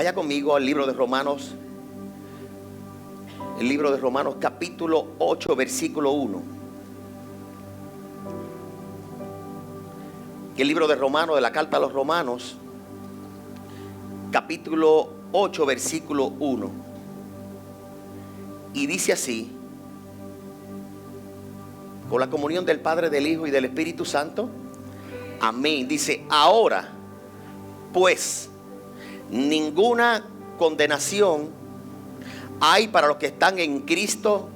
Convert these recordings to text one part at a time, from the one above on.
Vaya conmigo al libro de Romanos. El libro de Romanos capítulo 8 versículo 1. El libro de Romanos, de la carta a los Romanos, capítulo 8 versículo 1. Y dice así: con la comunión del Padre, del Hijo y del Espíritu Santo. Amén. Dice: ahora pues ninguna condenación hay para los que están en Cristo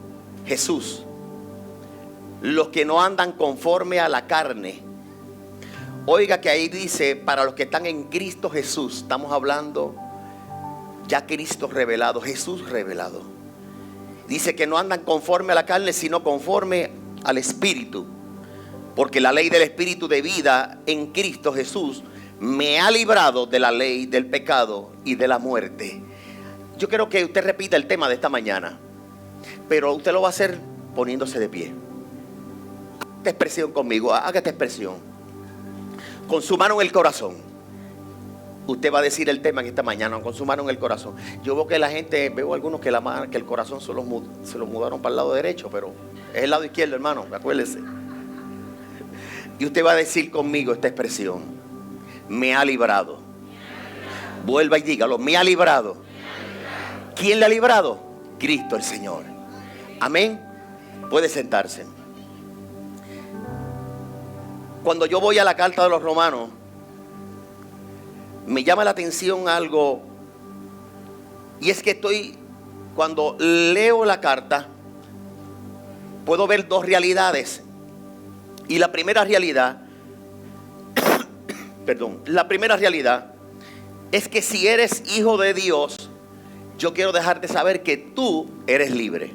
Jesús, los que no andan conforme a la carne. Oiga que ahí dice para los que están en Cristo Jesús. Estamos hablando ya Cristo revelado, Jesús revelado. Dice que no andan conforme a la carne, sino conforme al Espíritu. Porque la ley del Espíritu de vida en Cristo Jesús me ha librado de la ley del pecado y de la muerte. Yo quiero que usted repita el tema de esta mañana, pero usted lo va a hacer poniéndose de pie. Haga esta expresión conmigo, haga esta expresión. Con su mano en el corazón. Usted va a decir el tema en esta mañana, con su mano en el corazón. Yo veo que la gente, veo algunos que el corazón se lo mudaron para el lado derecho, pero es el lado izquierdo, hermano, acuérdese. Y usted va a decir conmigo esta expresión: me ha librado. Vuelva y dígalo: me ha librado. ¿Quién le ha librado? Cristo el Señor. Amén. Puede sentarse. Cuando yo voy a la carta de los Romanos, me llama la atención algo, y es que cuando leo la carta, puedo ver dos realidades. Y la primera realidad, la primera realidad es que si eres hijo de Dios, yo quiero dejarte saber que tú eres libre.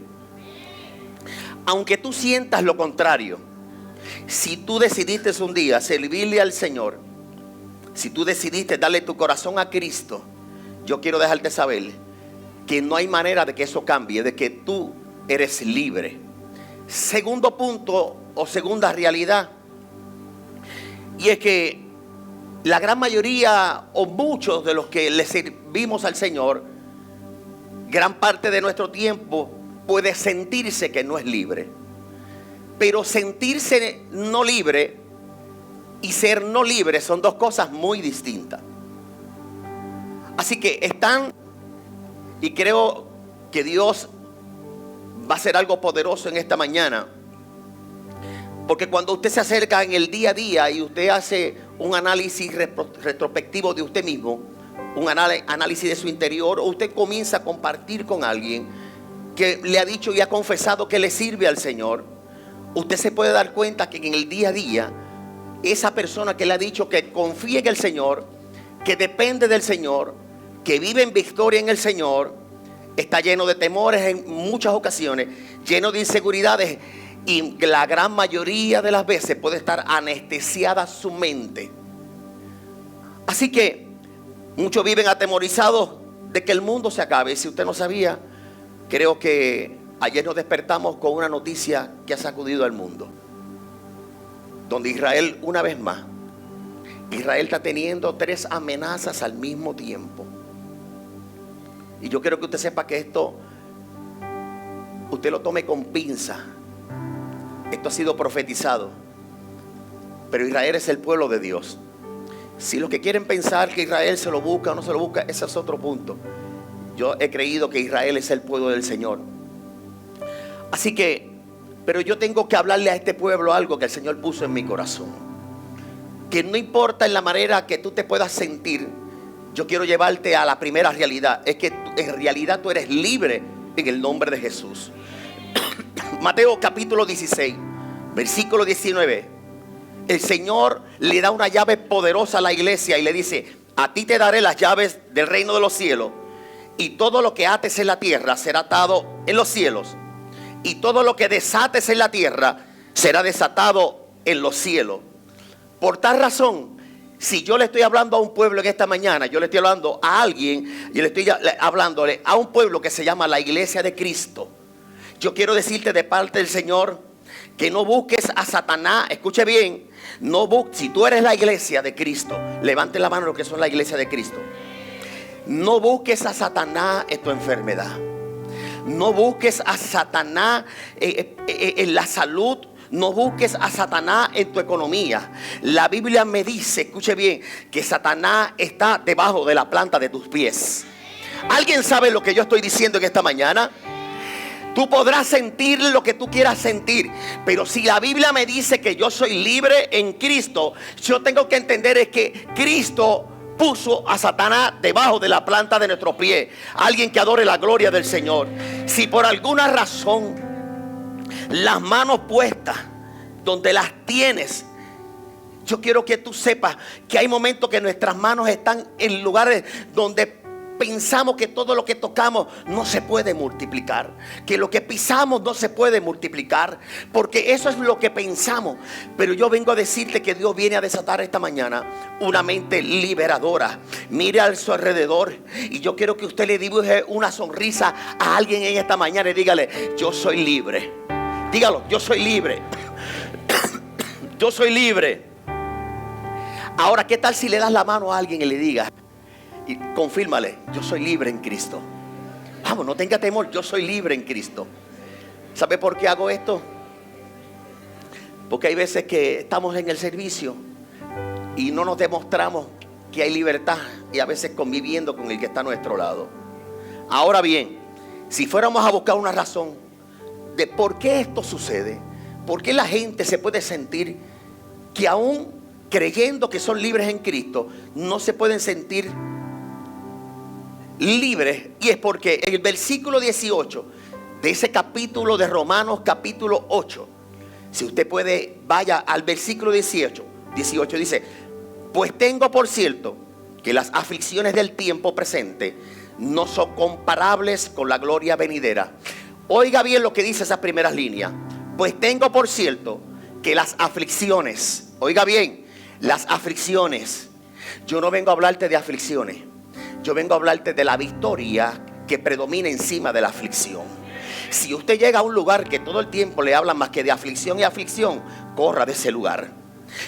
Aunque tú sientas lo contrario, si tú decidiste un día servirle al Señor, si tú decidiste darle tu corazón a Cristo, yo quiero dejarte saber que no hay manera de que eso cambie, de que tú eres libre. Segundo punto o segunda realidad, y es que la gran mayoría o muchos de los que le servimos al Señor, gran parte de nuestro tiempo puede sentirse que no es libre. Pero sentirse no libre y ser no libre son dos cosas muy distintas. Así que y creo que Dios va a hacer algo poderoso en esta mañana. Porque cuando usted se acerca en el día a día y usted hace un análisis retrospectivo de usted mismo, un análisis de su interior, o usted comienza a compartir con alguien que le ha dicho y ha confesado que le sirve al Señor, usted se puede dar cuenta que en el día a día, esa persona que le ha dicho que confía en el Señor, que depende del Señor, que vive en victoria en el Señor, está lleno de temores en muchas ocasiones, lleno de inseguridades, y la gran mayoría de las veces puede estar anestesiada su mente. Así que muchos viven atemorizados de que el mundo se acabe. Si usted no sabía, creo que ayer nos despertamos con una noticia que ha sacudido al mundo, donde Israel, una vez más, Israel está teniendo 3 amenazas al mismo tiempo. Y yo quiero que usted sepa que esto, usted lo tome con pinza. Esto ha sido profetizado, pero Israel es el pueblo de Dios. Si los que quieren pensar que Israel se lo busca o no se lo busca, ese es otro punto. Yo he creído que Israel es el pueblo del Señor. Así que, pero yo tengo que hablarle a este pueblo algo que el Señor puso en mi corazón. Que no importa en la manera que tú te puedas sentir, yo quiero llevarte a la primera realidad. Es que en realidad tú eres libre en el nombre de Jesús. Mateo capítulo 16, versículo 19. El Señor le da una llave poderosa a la iglesia y le dice: a ti te daré las llaves del reino de los cielos, y todo lo que ates en la tierra será atado en los cielos, y todo lo que desates en la tierra será desatado en los cielos. Por tal razón, si yo le estoy hablando a un pueblo en esta mañana, yo le estoy hablando a alguien, yo le estoy hablándole a un pueblo que se llama la iglesia de Cristo. Yo quiero decirte de parte del Señor que no busques a Satanás. Escuche bien, si tú eres la iglesia de Cristo, levante la mano los que son la iglesia de Cristo. No busques a Satanás en tu enfermedad. No busques a Satanás en la salud. No busques a Satanás en tu economía. La Biblia me dice, escuche bien, que Satanás está debajo de la planta de tus pies. ¿Alguien sabe lo que yo estoy diciendo en esta mañana? Tú podrás sentir lo que tú quieras sentir, pero si la Biblia me dice que yo soy libre en Cristo, yo tengo que entender es que Cristo puso a Satanás debajo de la planta de nuestro pie. Alguien que adore la gloria del Señor. Si por alguna razón las manos puestas donde las tienes, yo quiero que tú sepas que hay momentos que nuestras manos están en lugares donde pensamos que todo lo que tocamos no se puede multiplicar, que lo que pisamos no se puede multiplicar, porque eso es lo que pensamos. Pero yo vengo a decirte que Dios viene a desatar esta mañana una mente liberadora. Mire a su alrededor y yo quiero que usted le dibuje una sonrisa a alguien en esta mañana y dígale: yo soy libre. Dígalo: yo soy libre. Yo soy libre. Ahora, ¿qué tal si le das la mano a alguien y le digas, y confírmale: yo soy libre en Cristo? Vamos, no tenga temor, yo soy libre en Cristo. ¿Sabe por qué hago esto? Porque hay veces que estamos en el servicio y no nos demostramos que hay libertad, y a veces conviviendo con el que está a nuestro lado. Ahora bien, si fuéramos a buscar una razón de por qué esto sucede, por qué la gente se puede sentir que aún creyendo que son libres en Cristo no se pueden sentir libres, y es porque en el versículo 18 de ese capítulo de Romanos capítulo 8, si usted puede, vaya al versículo 18 dice: pues tengo por cierto que las aflicciones del tiempo presente no son comparables con la gloria venidera. Oiga bien lo que dice esas primeras líneas. Pues tengo por cierto que las aflicciones, oiga bien, las aflicciones. Yo no vengo a hablarte de aflicciones, yo vengo a hablarte de la victoria que predomina encima de la aflicción. Si usted llega a un lugar que todo el tiempo le hablan más que de aflicción y aflicción, corra de ese lugar.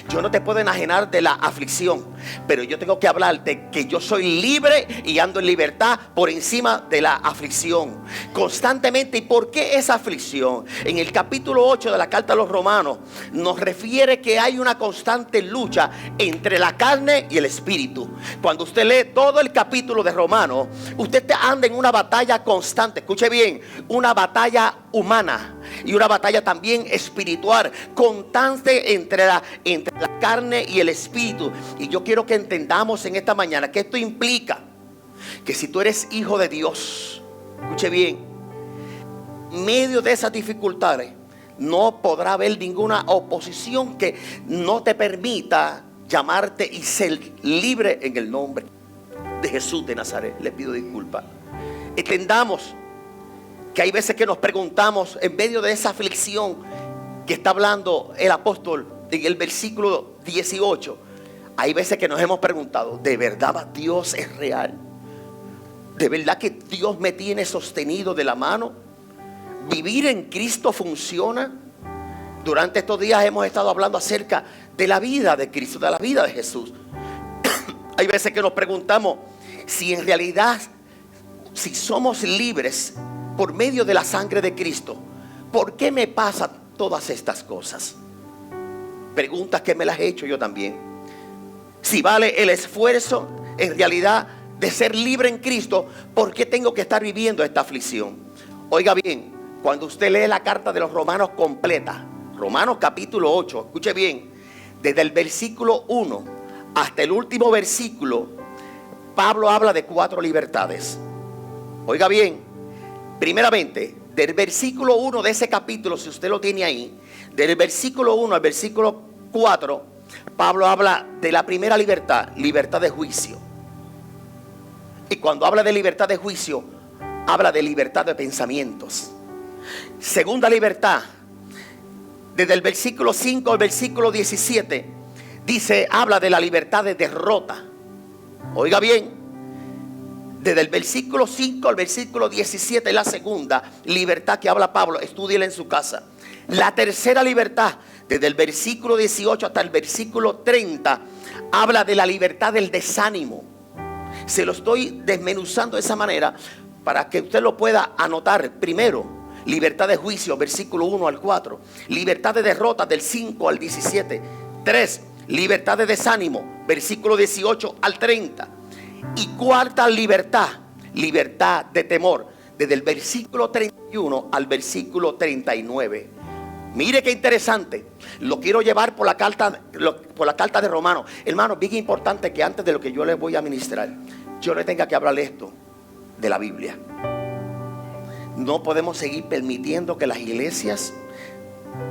Yo no te puedo enajenar de la aflicción, pero yo tengo que hablarte que yo soy libre y ando en libertad por encima de la aflicción constantemente. ¿Y por qué esa aflicción? En el capítulo 8 de la carta a los Romanos nos refiere que hay una constante lucha entre la carne y el espíritu. Cuando usted lee todo el capítulo de Romanos, usted anda en una batalla constante. Escuche bien, una batalla humana y una batalla también espiritual, constante entre la carne y el espíritu. Y yo quiero que entendamos en esta mañana que esto implica que si tú eres hijo de Dios, escuche bien, en medio de esas dificultades no podrá haber ninguna oposición que no te permita llamarte y ser libre en el nombre de Jesús de Nazaret. Le pido disculpas. Entendamos que hay veces que nos preguntamos en medio de esa aflicción que está hablando el apóstol en el versículo 18. Hay veces que nos hemos preguntado: ¿de verdad Dios es real? ¿De verdad que Dios me tiene sostenido de la mano? ¿Vivir en Cristo funciona? Durante estos días hemos estado hablando acerca de la vida de Cristo, de la vida de Jesús. Hay veces que nos preguntamos si en realidad, si somos libres por medio de la sangre de Cristo, ¿por qué me pasan todas estas cosas? Preguntas que me las he hecho yo también. Si vale el esfuerzo en realidad de ser libre en Cristo, ¿por qué tengo que estar viviendo esta aflicción? Oiga bien, cuando usted lee la carta de los Romanos completa, Romanos capítulo 8, escuche bien, desde el versículo 1 hasta el último versículo, Pablo habla de 4 libertades. Oiga bien, primeramente, del versículo 1 de ese capítulo, si usted lo tiene ahí, del versículo 1 al versículo 4, Pablo habla de la primera libertad, libertad de juicio. Y cuando habla de libertad de juicio, habla de libertad de pensamientos. Segunda libertad, desde el versículo 5 al versículo 17, habla de la libertad de derrota. Oiga bien, desde el versículo 5 al versículo 17 es la segunda libertad que habla Pablo. Estúdiela en su casa. La tercera libertad, desde el versículo 18 hasta el versículo 30, habla de la libertad del desánimo. Se lo estoy desmenuzando de esa manera para que usted lo pueda anotar. Primero, libertad de juicio, versículo 1 al 4. Libertad de derrota, del 5 al 17. 3, libertad de desánimo, versículo 18 al 30. Y cuarta libertad, libertad de temor, desde el versículo 31 al versículo 39. Mire qué interesante. Lo quiero llevar por la carta de Romanos. Hermano, bien importante que antes de lo que yo les voy a ministrar, yo le tenga que hablarle esto de la Biblia. No podemos seguir permitiendo que las iglesias,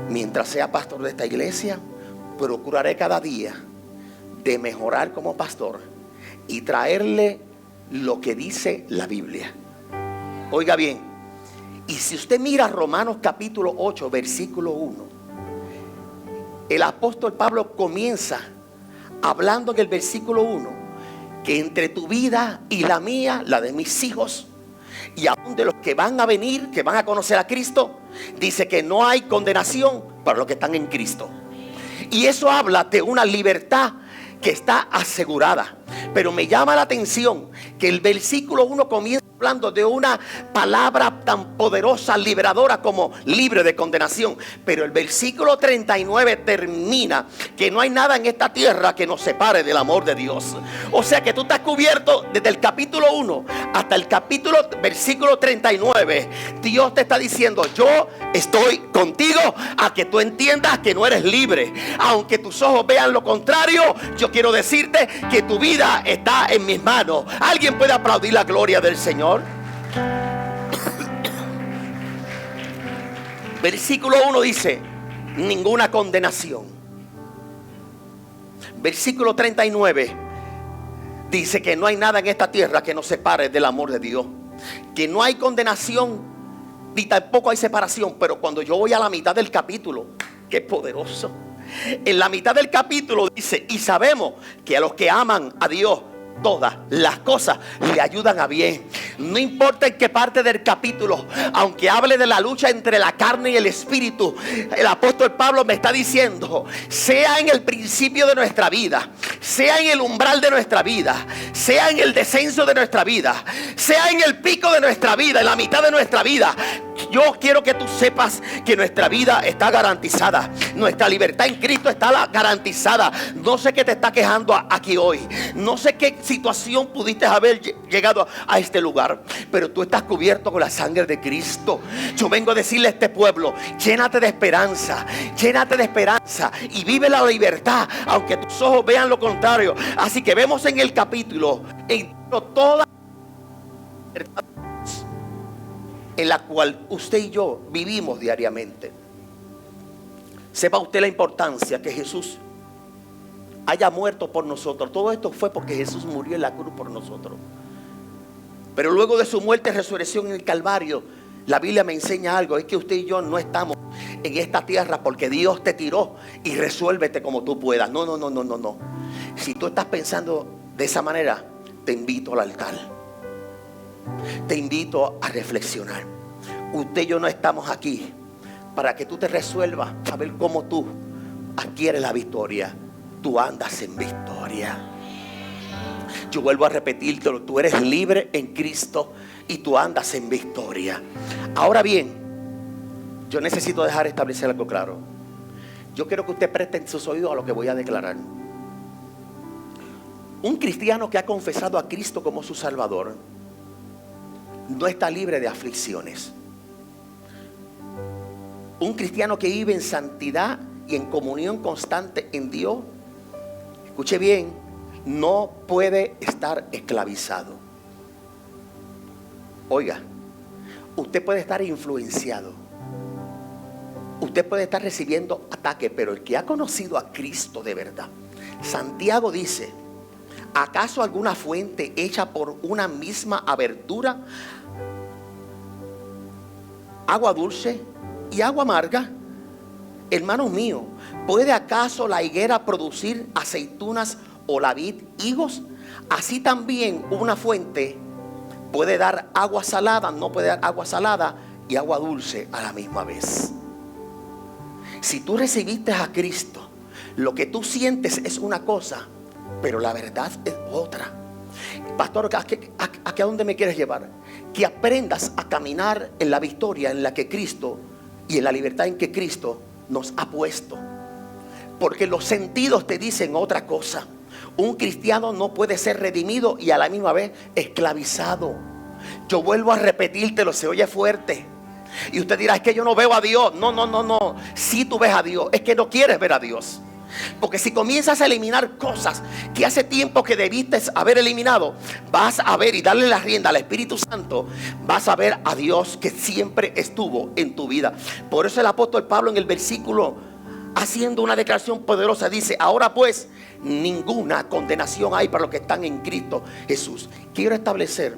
mientras sea pastor de esta iglesia, procuraré cada día de mejorar como pastor y traerle lo que dice la Biblia. Oiga bien, y si usted mira Romanos capítulo 8, versículo 1, el apóstol Pablo comienza hablando en el versículo 1 que entre tu vida y la mía, la de mis hijos, y aún de los que van a venir, que van a conocer a Cristo, dice que no hay condenación para los que están en Cristo. Y eso habla de una libertad que está asegurada. Pero me llama la atención que el versículo 1 comienza hablando de una palabra tan poderosa, liberadora, como libre de condenación. Pero el versículo 39 termina que no hay nada en esta tierra que nos separe del amor de Dios. O sea que tú estás cubierto desde el capítulo 1 hasta el versículo 39. Dios te está diciendo: yo estoy contigo, a que tú entiendas que no eres libre. Aunque tus ojos vean lo contrario, yo quiero decirte que tu vida está en mis manos. ¿Alguien puede aplaudir la gloria del Señor? Versículo 1 dice: ninguna condenación. Versículo 39 dice que no hay nada en esta tierra que nos separe del amor de Dios, que no hay condenación ni tampoco hay separación. Pero cuando yo voy a la mitad del capítulo, qué poderoso. En la mitad del capítulo dice: y sabemos que a los que aman a Dios, todas las cosas le ayudan a bien. No importa en qué parte del capítulo, aunque hable de la lucha entre la carne y el espíritu, el apóstol Pablo me está diciendo: sea en el principio de nuestra vida, sea en el umbral de nuestra vida, sea en el descenso de nuestra vida, sea en el pico de nuestra vida, en la mitad de nuestra vida, yo quiero que tú sepas que nuestra vida está garantizada. Nuestra libertad en Cristo está garantizada. No sé qué te está quejando aquí hoy. No sé qué situación pudiste haber llegado a este lugar, pero tú estás cubierto con la sangre de Cristo. Yo vengo a decirle a este pueblo: llénate de esperanza, llénate de esperanza y vive la libertad, aunque tus ojos vean lo contrario. Así que vemos en el capítulo toda la libertad en la cual usted y yo vivimos diariamente. Sepa usted la importancia que Jesús haya muerto por nosotros. Todo esto fue porque Jesús murió en la cruz por nosotros. Pero luego de su muerte y resurrección en el Calvario, la Biblia me enseña algo: es que usted y yo no estamos en esta tierra porque Dios te tiró y resuélvete como tú puedas. No. Si tú estás pensando de esa manera, te invito al altar. Te invito a reflexionar. Usted y yo no estamos aquí para que tú te resuelvas a ver cómo tú adquieres la victoria. Tú andas en victoria. Yo vuelvo a repetírtelo: tú eres libre en Cristo y tú andas en victoria. Ahora bien, yo necesito dejar establecer algo claro. Yo quiero que usted preste sus oídos a lo que voy a declarar. Un cristiano que ha confesado a Cristo como su Salvador no está libre de aflicciones. Un cristiano que vive en santidad y en comunión constante en Dios, escuche bien, no puede estar esclavizado. Oiga, usted puede estar influenciado, usted puede estar recibiendo ataques, pero el que ha conocido a Cristo de verdad, Santiago dice: ¿acaso alguna fuente hecha por una misma abertura, agua dulce y agua amarga? Hermanos míos, ¿puede acaso la higuera producir aceitunas o la vid higos? Así también una fuente puede dar agua salada, no puede dar agua salada y agua dulce a la misma vez. Si tú recibiste a Cristo, lo que tú sientes es una cosa, pero la verdad es otra. Pastor, ¿a dónde me quieres llevar? Que aprendas a caminar en la victoria en la que Cristo y en la libertad en que Cristo nos ha puesto. Porque los sentidos te dicen otra cosa. Un cristiano no puede ser redimido y a la misma vez esclavizado. Yo vuelvo a repetírtelo, se oye fuerte. Y usted dirá, es que yo no veo a Dios. No. Si tú ves a Dios, es que no quieres ver a Dios. Porque si comienzas a eliminar cosas que hace tiempo que debiste haber eliminado, vas a ver y darle la rienda al Espíritu Santo, vas a ver a Dios que siempre estuvo en tu vida. Por eso el apóstol Pablo en el versículo, haciendo una declaración poderosa, dice: ahora pues, ninguna condenación hay para los que están en Cristo Jesús. Quiero establecer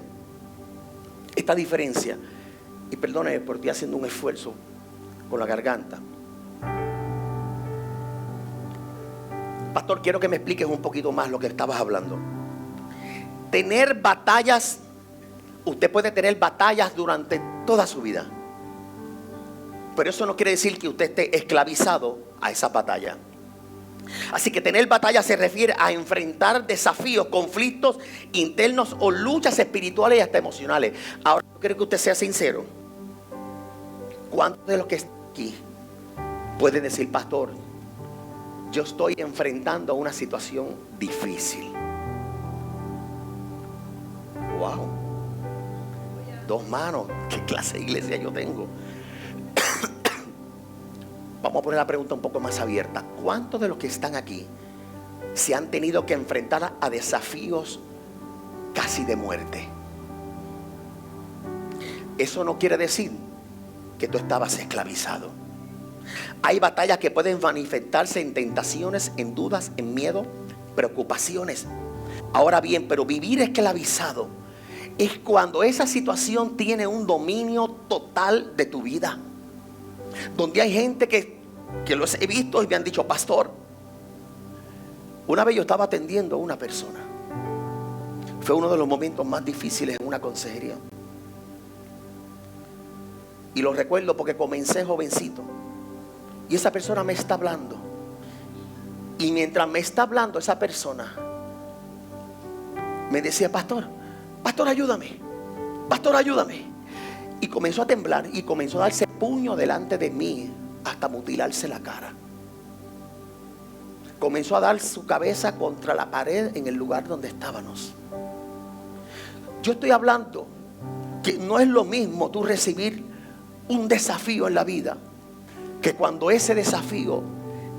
esta diferencia. Y perdone porque estoy haciendo un esfuerzo con la garganta. Pastor, quiero que me expliques un poquito más lo que estabas hablando. Tener batallas, usted puede tener batallas durante toda su vida, pero eso no quiere decir que usted esté esclavizado a esa batalla. Así que tener batallas se refiere a enfrentar desafíos, conflictos internos o luchas espirituales y hasta emocionales. Ahora yo quiero que usted sea sincero. ¿Cuántos de los que están aquí pueden decir: pastor, yo estoy enfrentando una situación difícil? Wow. 2 manos. ¿Qué clase de iglesia yo tengo? Vamos a poner la pregunta un poco más abierta. ¿Cuántos de los que están aquí se han tenido que enfrentar a desafíos casi de muerte? Eso no quiere decir que tú estabas esclavizado. Hay batallas que pueden manifestarse en tentaciones, en dudas, en miedo, preocupaciones. Ahora bien, pero vivir esclavizado es cuando esa situación tiene un dominio total de tu vida. Donde hay gente que los he visto y me han dicho: pastor, una vez yo estaba atendiendo a una persona. Fue uno de los momentos más difíciles en una consejería. Y lo recuerdo porque comencé jovencito. Y esa persona me está hablando. Y mientras me está hablando esa persona, me decía: pastor ayúdame. Pastor, ayúdame. Y comenzó a temblar y comenzó a darse puño delante de mí hasta mutilarse la cara. Comenzó a dar su cabeza contra la pared en el lugar donde estábamos. Yo estoy hablando que no es lo mismo tú recibir un desafío en la vida, que cuando ese desafío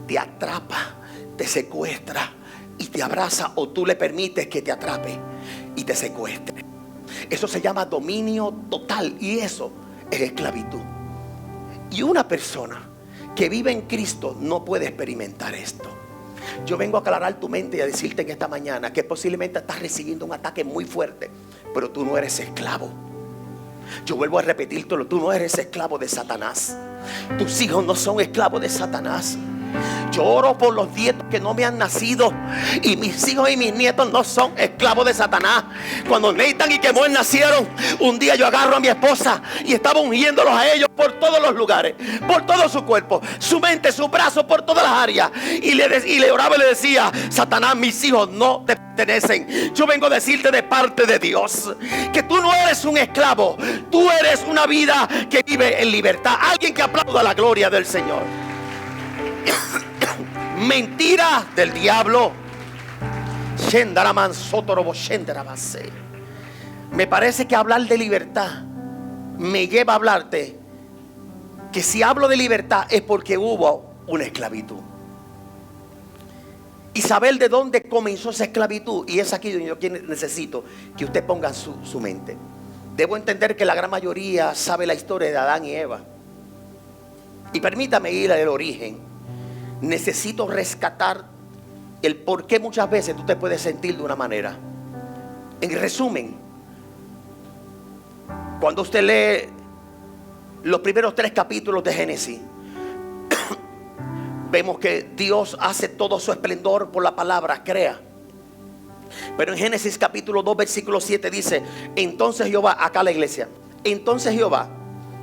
te atrapa, te secuestra y te abraza, o tú le permites que te atrape y te secuestre. Eso se llama dominio total, y eso es esclavitud. Y una persona que vive en Cristo no puede experimentar esto. Yo vengo a aclarar tu mente y a decirte en esta mañana que posiblemente estás recibiendo un ataque muy fuerte, pero tú no eres esclavo. Yo vuelvo a repetírtelo: tú no eres esclavo de Satanás. Tus hijos no son esclavos de Satanás. Yo oro por los nietos que no me han nacido, y mis hijos y mis nietos no son esclavos de Satanás. Cuando Nathan y Kemuel nacieron, un día yo agarro a mi esposa y estaba ungiéndolos a ellos por todos los lugares, por todo su cuerpo, su mente, su brazo, por todas las áreas. Y le oraba y le decía: Satanás, mis hijos no te pertenecen. Yo vengo a decirte de parte de Dios que tú no eres un esclavo. Tú eres una vida que vive en libertad. Alguien que aplauda la gloria del Señor. Mentira del diablo. Me parece que hablar de libertad me lleva a hablarte que si hablo de libertad es porque hubo una esclavitud. Y saber de dónde comenzó esa esclavitud, y es aquí donde yo necesito que usted ponga su mente. Debo entender que la gran mayoría sabe la historia de Adán y Eva. Y permítame ir al origen. Necesito rescatar el por qué muchas veces tú te puedes sentir de una manera. En resumen, cuando usted lee los primeros 3 capítulos de Génesis, vemos que Dios hace todo su esplendor por la palabra, crea. Pero en Génesis capítulo 2 versículo 7 dice: entonces Jehová, acá la iglesia, entonces Jehová,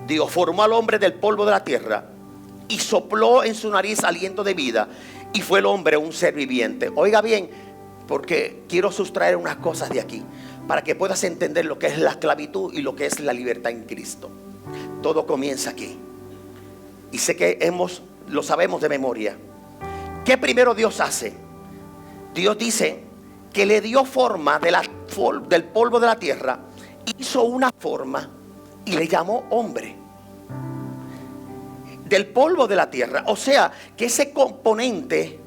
Dios, formó al hombre del polvo de la tierra y sopló en su nariz aliento de vida, y fue el hombre un ser viviente. Oiga bien, porque quiero sustraer unas cosas de aquí. para que puedas entender lo que es la esclavitud y lo que es la libertad en Cristo. Todo comienza aquí. Y sé que lo sabemos de memoria. ¿Qué primero Dios hace? Dios dice que le dio forma del polvo de la tierra. Hizo una forma y le llamó hombre. Del polvo de la tierra. O sea, que ese componente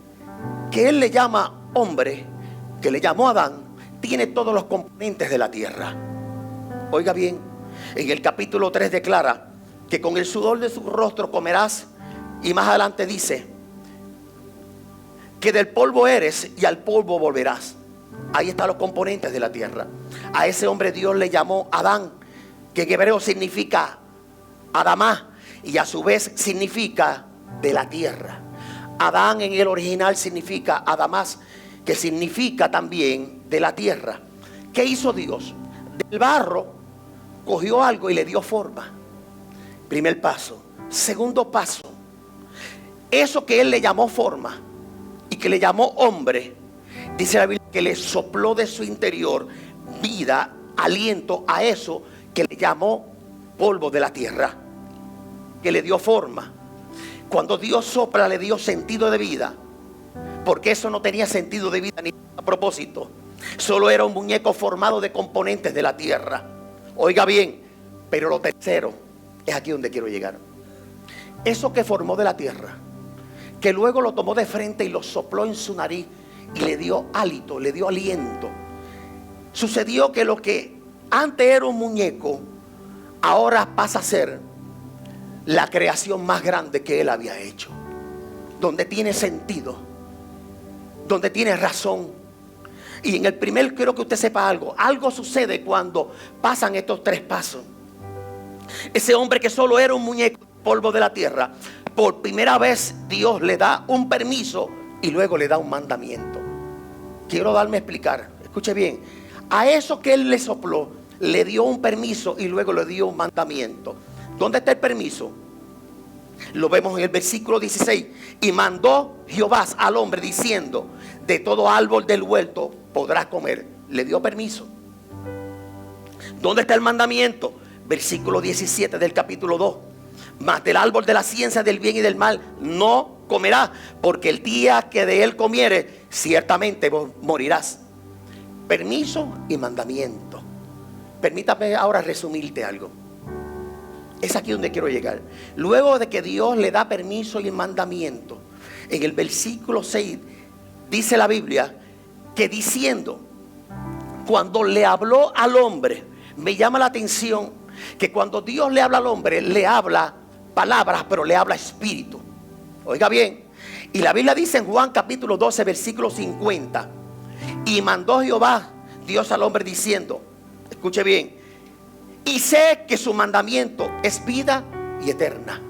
que él le llama hombre, que le llamó Adán, tiene todos los componentes de la tierra. Oiga bien, en el capítulo 3 declara que con el sudor de su rostro comerás, y más adelante dice que del polvo eres y al polvo volverás. Ahí están los componentes de la tierra. A ese hombre Dios le llamó Adán, que en hebreo significa Adamá, y a su vez significa de la tierra. Adán en el original significa Adamás, que significa también de la tierra. ¿Qué hizo Dios? Del barro cogió algo y le dio forma. Primer paso. Segundo paso, eso que él le llamó forma y que le llamó hombre, dice la Biblia que le sopló de su interior vida, aliento a eso que le llamó polvo de la tierra, que le dio forma. Cuando Dios sopla, le dio sentido de vida, porque eso no tenía sentido de vida ni a propósito. Solo era un muñeco formado de componentes de la tierra. Oiga bien, pero lo tercero es aquí donde quiero llegar. Eso que formó de la tierra, que luego lo tomó de frente y lo sopló en su nariz y le dio hálito, le dio aliento. Sucedió que lo que antes era un muñeco, ahora pasa a ser la creación más grande que él había hecho, donde tiene sentido, donde tiene razón. Y en el primer, quiero que usted sepa algo sucede cuando pasan estos tres pasos. Ese hombre que solo era un muñeco, polvo de la tierra, por primera vez Dios le da un permiso y luego le da un mandamiento. Quiero darme a explicar, escuche bien. A eso que él le sopló, le dio un permiso y luego le dio un mandamiento. ¿Dónde está el permiso? Lo vemos en el versículo 16. Y mandó Jehová al hombre diciendo: de todo árbol del huerto podrás comer. Le dio permiso. ¿Dónde está el mandamiento? Versículo 17 del capítulo 2. Mas del árbol de la ciencia del bien y del mal no comerás, porque el día que de él comieres, ciertamente morirás. Permiso y mandamiento. Permítame ahora resumirte algo. Es aquí donde quiero llegar. Luego de que Dios le da permiso y mandamiento, en el versículo 6 dice la Biblia que diciendo, cuando le habló al hombre, me llama la atención que cuando Dios le habla al hombre, le habla palabras, pero le habla espíritu. Oiga bien, y la Biblia dice en Juan capítulo 12 versículo 50: y mandó Jehová Dios al hombre diciendo, escuche bien, y sé que su mandamiento es vida y eterna.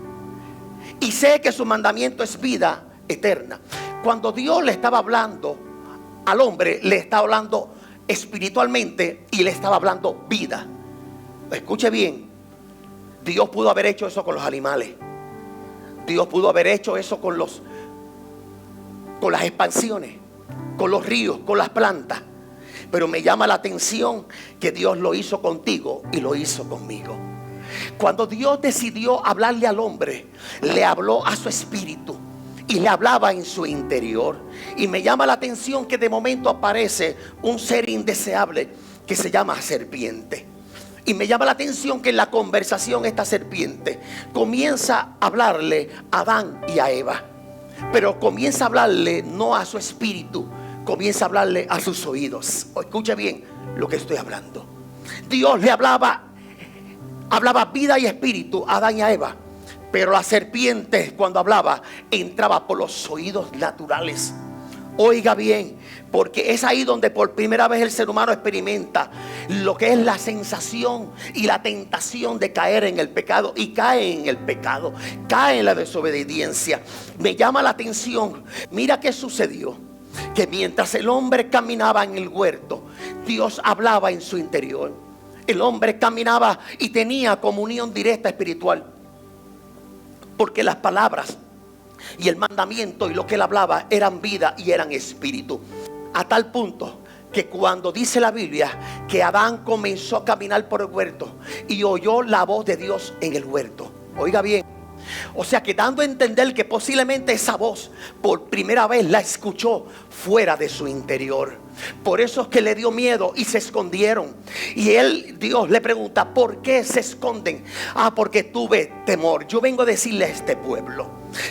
Y sé que su mandamiento es vida eterna. Cuando Dios le estaba hablando al hombre, le estaba hablando espiritualmente y le estaba hablando vida. Escuche bien, Dios pudo haber hecho eso con los animales. Dios pudo haber hecho eso con las expansiones, con los ríos, con las plantas. Pero me llama la atención que Dios lo hizo contigo y lo hizo conmigo. Cuando Dios decidió hablarle al hombre, le habló a su espíritu y le hablaba en su interior. Y me llama la atención que de momento aparece un ser indeseable que se llama serpiente. Y me llama la atención que en la conversación esta serpiente comienza a hablarle a Adán y a Eva. Pero comienza a hablarle no a su espíritu, comienza a hablarle a sus oídos. Escuche bien lo que estoy hablando. Dios le hablaba vida y espíritu a Adán y a Eva. Pero la serpiente, cuando hablaba, entraba por los oídos naturales. Oiga bien, porque es ahí donde por primera vez el ser humano experimenta lo que es la sensación y la tentación de caer en el pecado. Y cae en el pecado, cae en la desobediencia. Me llama la atención, mira qué sucedió. Que mientras el hombre caminaba en el huerto, Dios hablaba en su interior. El hombre caminaba y tenía comunión directa espiritual, porque las palabras y el mandamiento y lo que él hablaba eran vida y eran espíritu. A tal punto que cuando dice la Biblia que Adán comenzó a caminar por el huerto y oyó la voz de Dios en el huerto. Oiga bien. O sea que dando a entender que posiblemente esa voz por primera vez la escuchó fuera de su interior. Por eso es que le dio miedo y se escondieron. Y Dios le pregunta: ¿por qué se esconden? Porque tuve temor. Yo vengo a decirle a este pueblo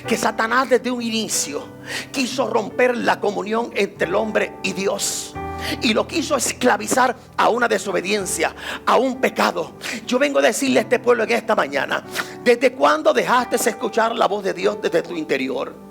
que Satanás desde un inicio quiso romper la comunión entre el hombre y Dios. Y lo quiso esclavizar a una desobediencia, a un pecado. Yo vengo a decirle a este pueblo en esta mañana: ¿desde cuándo dejaste de escuchar la voz de Dios desde tu interior?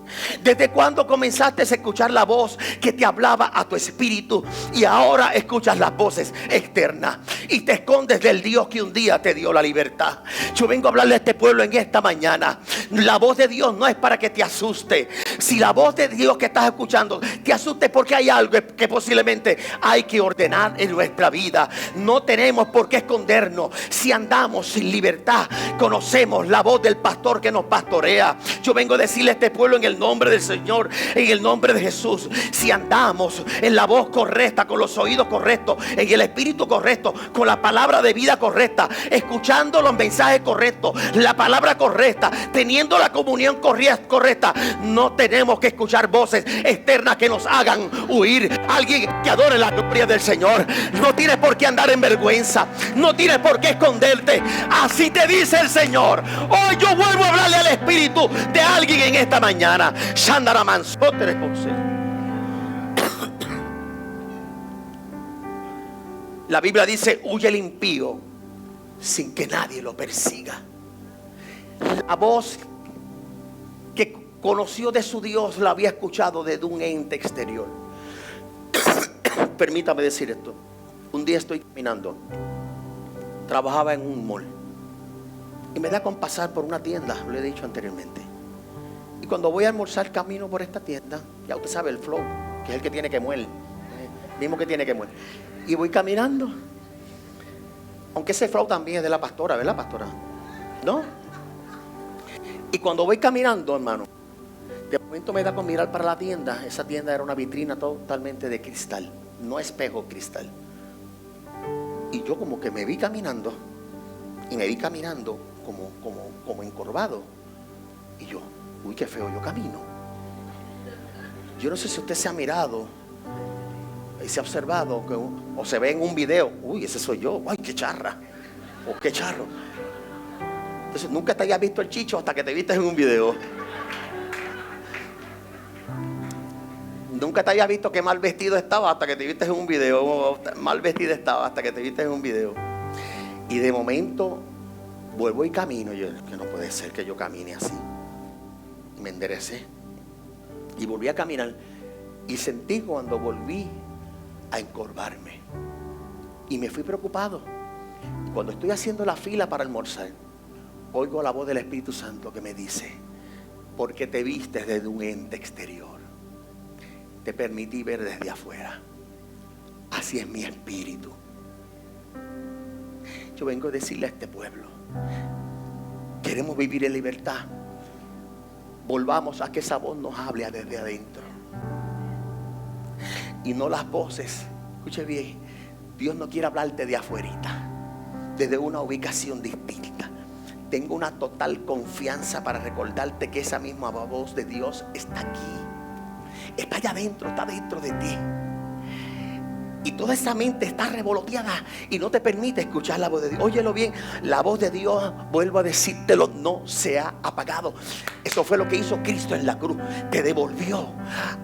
¿Desde cuándo comenzaste a escuchar la voz que te hablaba a tu espíritu y ahora escuchas las voces externas y te escondes del Dios que un día te dio la libertad? Yo vengo a hablarle a este pueblo en esta mañana. La voz de Dios no es para que te asuste. Si la voz de Dios que estás escuchando te asuste, porque hay algo que posiblemente hay que ordenar en nuestra vida. No tenemos por qué escondernos. Si andamos sin libertad, conocemos la voz del pastor que nos pastorea. Yo vengo a decirle a este pueblo en el nombre del Señor, en el nombre de Jesús: si andamos en la voz correcta, con los oídos correctos, en el espíritu correcto, con la palabra de vida correcta, escuchando los mensajes correctos, la palabra correcta, teniendo la comunión correcta, no tenemos que escuchar voces externas que nos hagan huir. Alguien que adore la gloria del Señor no tienes por qué andar en vergüenza, no tienes por qué esconderte. Así te dice el Señor. Hoy yo vuelvo a hablarle al espíritu de alguien en esta mañana. La Biblia dice: huye el impío sin que nadie lo persiga. La voz que conoció de su Dios la había escuchado desde un ente exterior. Permítame decir esto. Un día estoy caminando, trabajaba en un mall y me da con pasar por una tienda, lo he dicho anteriormente. Y cuando voy a almorzar camino por esta tienda, ya usted sabe el flow, que es el que tiene que mover, mismo que tiene que mover. Y voy caminando, aunque ese flow también es de la pastora, ¿verdad, pastora? ¿No? Y cuando voy caminando, hermano, de momento me da con mirar para la tienda. Esa tienda era una vitrina totalmente de cristal, no espejo, cristal. Y yo como que me vi caminando, y me vi caminando como encorvado. Y yo: uy, qué feo yo camino. Yo no sé si usted se ha mirado y se ha observado o se ve en un video: uy, ese soy yo, ay, qué charra, o qué charro. Entonces nunca te habías visto el chicho hasta que te viste en un video. Nunca te habías visto qué mal vestido estaba hasta que te viste en un video. Mal vestido estaba hasta que te viste en un video. Y de momento vuelvo y camino. Yo: que no puede ser que yo camine así. Me enderecé y volví a caminar, y sentí cuando volví a encorvarme y me fui preocupado. Cuando estoy haciendo la fila para almorzar, oigo la voz del Espíritu Santo que me dice: porque te vistes desde un ente exterior, te permití ver desde afuera. Así es mi espíritu. Yo vengo a decirle a este pueblo: queremos vivir en libertad. Volvamos a que esa voz nos hable desde adentro y no las voces. Escuche bien, Dios no quiere hablarte de afuerita, desde una ubicación distinta. Tengo una total confianza para recordarte que esa misma voz de Dios está aquí, está allá adentro, está dentro de ti. Y toda esa mente está revoloteada y no te permite escuchar la voz de Dios. Óyelo bien, la voz de Dios, vuelvo a decírtelo, no se ha apagado. Eso fue lo que hizo Cristo en la cruz. Te devolvió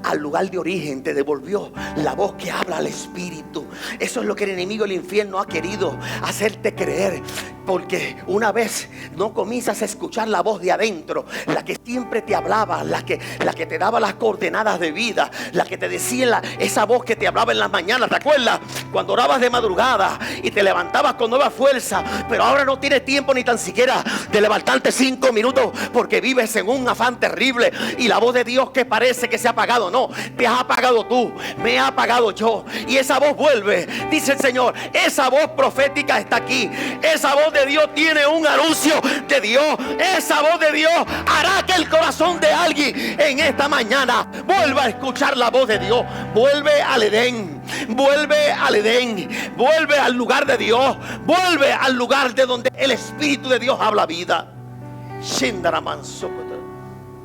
al lugar de origen, te devolvió la voz que habla al Espíritu. Eso es lo que el enemigo del infierno ha querido hacerte creer. Porque una vez no comienzas a escuchar la voz de adentro, la que siempre te hablaba, la que te daba las coordenadas de vida, la que te decía esa voz que te hablaba en las mañanas. ¿Te acuerdas? Cuando orabas de madrugada y te levantabas con nueva fuerza, pero ahora no tienes tiempo ni tan siquiera de levantarte 5 minutos porque vives en un afán terrible y la voz de Dios que parece que se ha apagado. No, te has apagado tú, me he apagado yo, y esa voz vuelve, dice el Señor. Esa voz profética está aquí. Esa voz de Dios tiene un anuncio de Dios. Esa voz de Dios hará que el corazón de alguien en esta mañana vuelva a escuchar la voz de Dios. Vuelve al Edén, Vuelve al Edén. Vuelve al lugar de Dios. Vuelve al lugar de donde el Espíritu de Dios habla vida.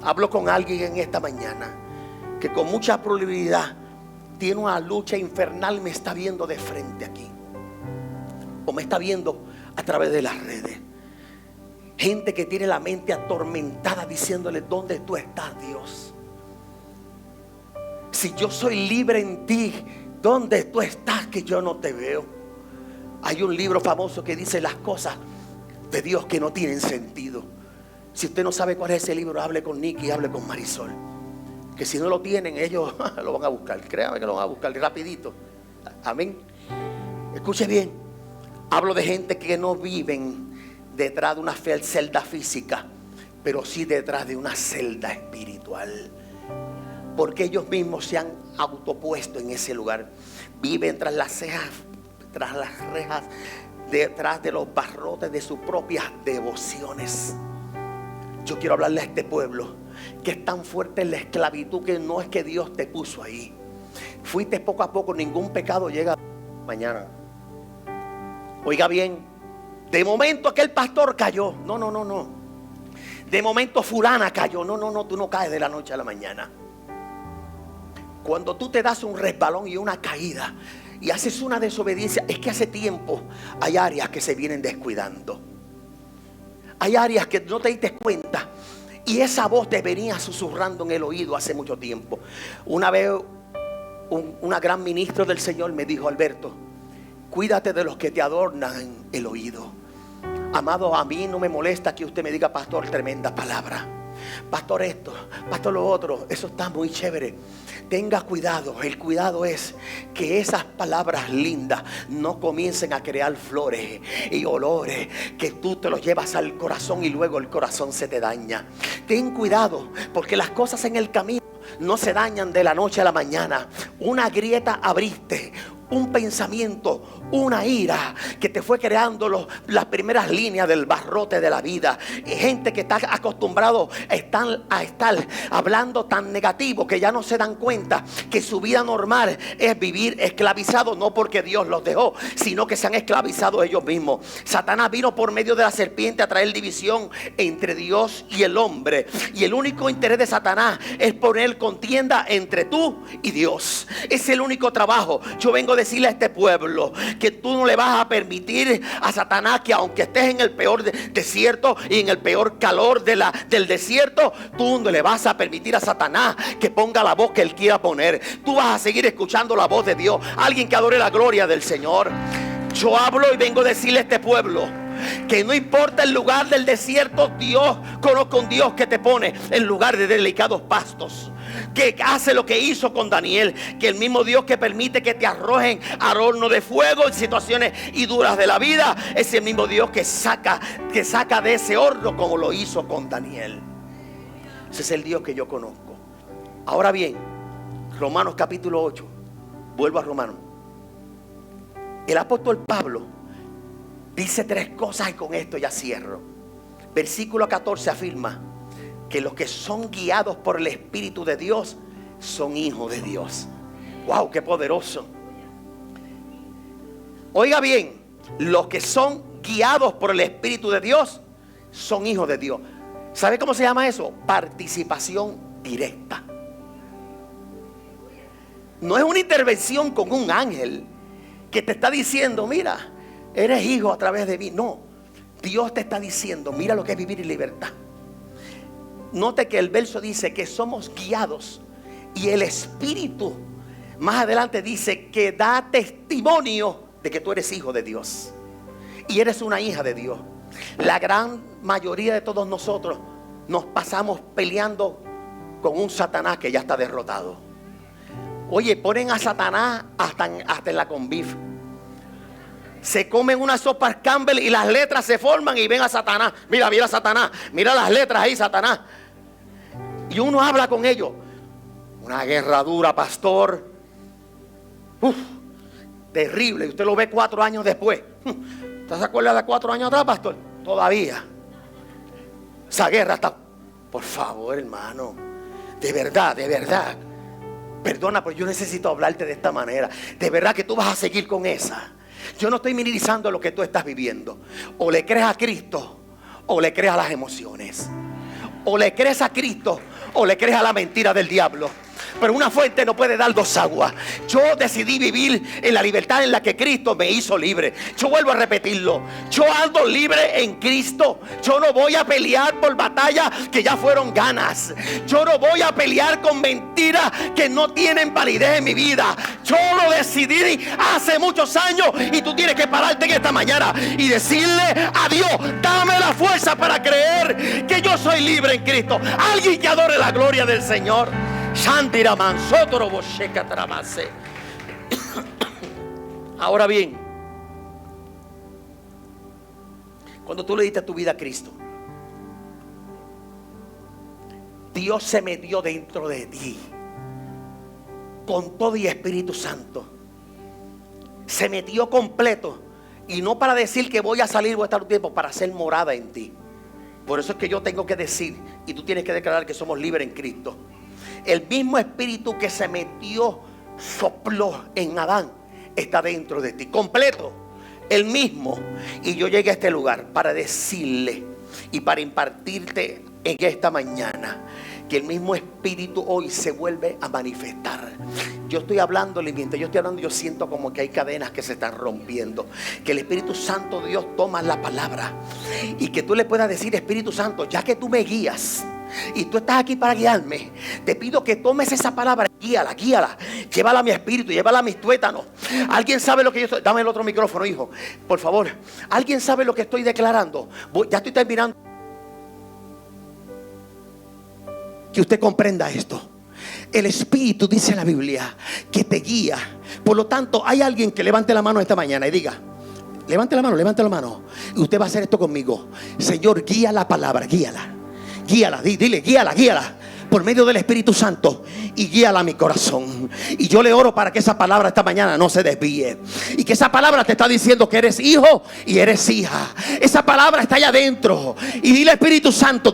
Hablo con alguien en esta mañana que con mucha probabilidad tiene una lucha infernal, me está viendo de frente aquí, o me está viendo a través de las redes. Gente que tiene la mente atormentada diciéndole: ¿dónde tú estás, Dios? Si yo soy libre en ti, ¿dónde tú estás que yo no te veo? Hay un libro famoso que dice las cosas de Dios que no tienen sentido. Si usted no sabe cuál es ese libro, hable con Nicky, hable con Marisol, que si no lo tienen, ellos lo van a buscar. Créame que lo van a buscar rapidito. Amén. Escuche bien. Hablo de gente que no viven detrás de una celda física, pero sí detrás de una celda espiritual, porque ellos mismos se han autopuesto en ese lugar. Viven tras las cejas, tras las rejas, detrás de los barrotes de sus propias devociones. Yo quiero hablarle a este pueblo que es tan fuerte en la esclavitud que no es que Dios te puso ahí. Fuiste poco a poco, ningún pecado llega mañana. Oiga bien. De momento aquel pastor cayó. No. De momento fulana cayó. No, tú no caes de la noche a la mañana. Cuando tú te das un resbalón y una caída y haces una desobediencia, es que hace tiempo hay áreas que se vienen descuidando. Hay áreas que no te diste cuenta y esa voz te venía susurrando en el oído hace mucho tiempo. Una vez una gran ministra del Señor me dijo: Alberto, cuídate de los que te adornan el oído. Amado, a mí no me molesta que usted me diga: pastor, tremenda palabra, pastor esto, pastor lo otro. Eso está muy chévere. Tenga cuidado. El cuidado es que esas palabras lindas no comiencen a crear flores y olores que tú te los llevas al corazón y luego el corazón se te daña. Ten cuidado, porque las cosas en el camino no se dañan de la noche a la mañana. Una grieta abriste, un pensamiento, una ira que te fue creando las primeras líneas del barrote de la vida. Gente que está acostumbrado a estar hablando tan negativo que ya no se dan cuenta que su vida normal es vivir esclavizado, no porque Dios los dejó, sino que se han esclavizado ellos mismos. Satanás vino por medio de la serpiente a traer división entre Dios y el hombre, y el único interés de Satanás es poner contienda entre tú y Dios. Es el único trabajo. Yo vengo a decirle a este pueblo que tú no le vas a permitir a Satanás que, aunque estés en el peor desierto y en el peor calor del desierto, tú no le vas a permitir a Satanás que ponga la voz que él quiera poner. Tú vas a seguir escuchando la voz de Dios. Alguien que adore la gloria del Señor. Yo hablo y vengo a decirle a este pueblo que no importa el lugar del desierto, Dios, conozco un Dios que te pone en lugar de delicados pastos, que hace lo que hizo con Daniel, que el mismo Dios que permite que te arrojen al horno de fuego en situaciones y duras de la vida, es el mismo Dios que saca de ese horno como lo hizo con Daniel. Ese es el Dios que yo conozco. Ahora bien, Romanos capítulo 8, vuelvo a Romanos. El apóstol Pablo dice 3 cosas y con esto ya cierro. Versículo 14 afirma que los que son guiados por el Espíritu de Dios son hijos de Dios. ¡Wow! ¡Qué poderoso! Oiga bien, los que son guiados por el Espíritu de Dios son hijos de Dios. ¿Sabe cómo se llama eso? Participación directa. No es una intervención con un ángel que te está diciendo: mira, eres hijo a través de mí. No, Dios te está diciendo: mira lo que es vivir en libertad. Note que el verso dice que somos guiados y el Espíritu más adelante dice que da testimonio de que tú eres hijo de Dios y eres una hija de Dios. La gran mayoría de todos nosotros nos pasamos peleando con un Satanás que ya está derrotado. Oye, ponen a Satanás hasta en la conviv. Se comen unas sopas Campbell y las letras se forman y ven a Satanás. Mira Satanás, mira las letras ahí, Satanás. Y uno habla con ellos. Una guerra dura, pastor. Terrible. Y usted lo ve 4 años después. ¿Usted se acuerda de 4 años atrás, pastor? Todavía. Esa guerra está... Por favor, hermano. De verdad, de verdad. Perdona, pero yo necesito hablarte de esta manera. De verdad que tú vas a seguir con esa. Yo no estoy minimizando lo que tú estás viviendo. O le crees a Cristo o le crees a las emociones. O le crees a Cristo o le crees a la mentira del diablo. Pero una fuente no puede dar dos aguas. Yo decidí vivir en la libertad en la que Cristo me hizo libre. Yo vuelvo a repetirlo. Yo ando libre en Cristo. Yo no voy a pelear por batallas que ya fueron ganas. Yo no voy a pelear con mentiras que no tienen validez en mi vida. Yo lo decidí hace muchos años. Y tú tienes que pararte en esta mañana y decirle a Dios: dame la fuerza para creer que yo soy libre en Cristo. Alguien que adore la gloria del Señor. Ahora bien, cuando tú le diste tu vida a Cristo, Dios se metió dentro de ti con todo y Espíritu Santo. Se metió completo. Y no para decir que voy a salir, voy a estar un tiempo, para hacer morada en ti. Por eso es que yo tengo que decir, y tú tienes que declarar, que somos libres en Cristo. El mismo espíritu que se metió, sopló en Adán, está dentro de ti, completo, el mismo. Y yo llegué a este lugar para decirle y para impartirte en esta mañana que el mismo espíritu hoy se vuelve a manifestar. Yo estoy hablando, mientras yo estoy hablando, yo siento como que hay cadenas que se están rompiendo. Que el Espíritu Santo de Dios toma la palabra y que tú le puedas decir: Espíritu Santo, ya que tú me guías y tú estás aquí para guiarme, te pido que tomes esa palabra, guíala, llévala a mi espíritu, llévala a mis tuétanos. ¿Alguien sabe lo que yo estoy? Dame el otro micrófono, hijo, por favor. ¿Alguien sabe lo que estoy declarando? Ya estoy terminando. Que usted comprenda esto. El Espíritu, dice en la Biblia, que te guía. Por lo tanto, hay alguien que levante la mano esta mañana y diga: levante la mano. Y usted va a hacer esto conmigo. Señor, guía la palabra, guíala. Dile, guíala. Por medio del Espíritu Santo, y guíala a mi corazón. Y yo le oro para que esa palabra esta mañana no se desvíe, y que esa palabra te está diciendo que eres hijo y eres hija. Esa palabra está allá adentro. Y dile: Espíritu Santo,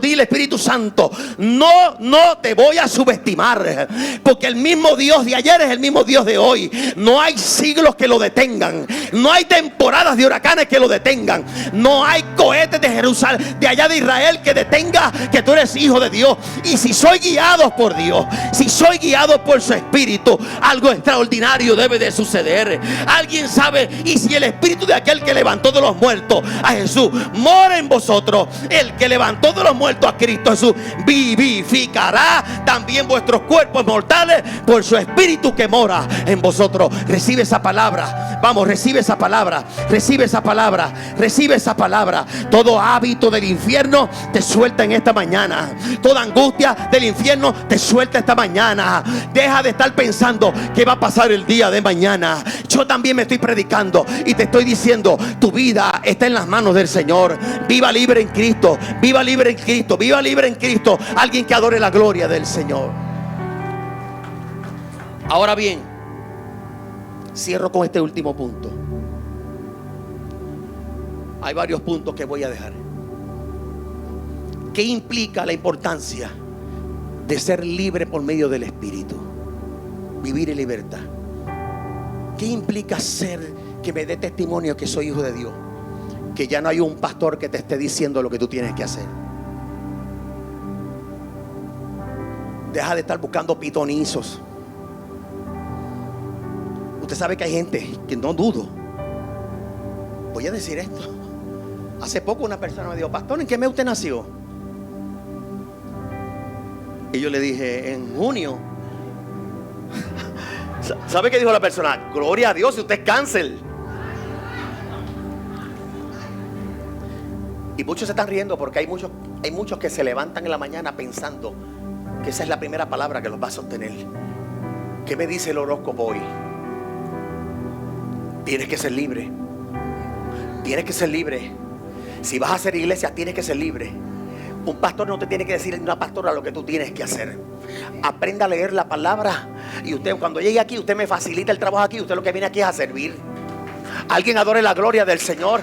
no te voy a subestimar, porque el mismo Dios de ayer es el mismo Dios de hoy. No hay siglos que lo detengan. No hay temporadas de huracanes que lo detengan. No hay cohetes de Jerusalén, de allá de Israel, que detenga que tú eres hijo de Dios. Y si soy guiado por Dios, si soy guiado por su Espíritu, algo extraordinario debe de suceder. Alguien sabe. Y si el Espíritu de aquel que levantó de los muertos a Jesús mora en vosotros, el que levantó de los muertos a Cristo Jesús vivificará también vuestros cuerpos mortales por su Espíritu que mora en vosotros. Recibe esa palabra. Vamos, recibe esa palabra. Todo hábito del infierno te suelta en esta mañana. Toda angustia del infierno te suelta esta mañana. Deja de estar pensando qué va a pasar el día de mañana. Yo también me estoy predicando y te estoy diciendo: tu vida está en las manos del Señor. Viva libre en Cristo. Alguien que adore la gloria del Señor. Ahora bien, cierro con este último punto. Hay varios puntos que voy a dejar. ¿Qué implica la importancia de ser libre por medio del Espíritu? Vivir en libertad. ¿Qué implica ser, que me dé testimonio que soy hijo de Dios? Que ya no hay un pastor que te esté diciendo lo que tú tienes que hacer. Deja de estar buscando pitonizos. Usted sabe que hay gente que, no dudo, voy a decir esto. Hace poco una persona me dijo: pastor, ¿en qué mes usted nació? Y yo le dije: en junio. ¿Sabe qué dijo la persona? Gloria a Dios, si usted es cáncer. Y muchos se están riendo porque hay muchos que se levantan en la mañana pensando que esa es la primera palabra que los va a sostener. ¿Qué me dice el horóscopo hoy? Tienes que ser libre. Si vas a hacer iglesia, tienes que ser libre. Un pastor no te tiene que decir, una pastora, lo que tú tienes que hacer. Aprenda a leer la palabra. Y usted, cuando llegue aquí, usted me facilita el trabajo aquí. Usted lo que viene aquí es a servir. Alguien adore la gloria del Señor.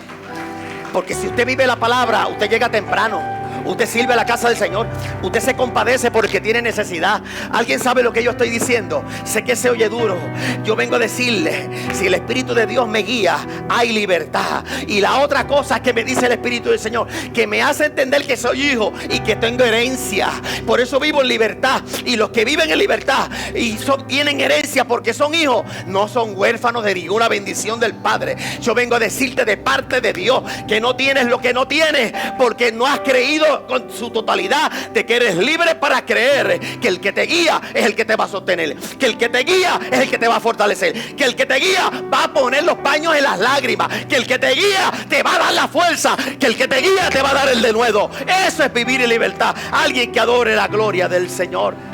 Porque si usted vive la palabra, usted llega temprano. Usted sirve a la casa del Señor. Usted se compadece porque tiene necesidad. ¿Alguien sabe lo que yo estoy diciendo? Sé que se oye duro. Yo vengo a decirle, si el Espíritu de Dios me guía, hay libertad. Y la otra cosa que me dice el Espíritu del Señor, que me hace entender que soy hijo y que tengo herencia. Por eso vivo en libertad. Y los que viven en libertad y tienen herencia porque son hijos, no son huérfanos de ninguna bendición del Padre. Yo vengo a decirte de parte de Dios que no tienes lo que no tienes porque no has creído con su totalidad de que eres libre para creer que el que te guía es el que te va a sostener, que el que te guía es el que te va a fortalecer, que el que te guía va a poner los paños en las lágrimas, que el que te guía te va a dar la fuerza, que el que te guía te va a dar el denuedo. Eso es vivir en libertad. Alguien que adore la gloria del Señor.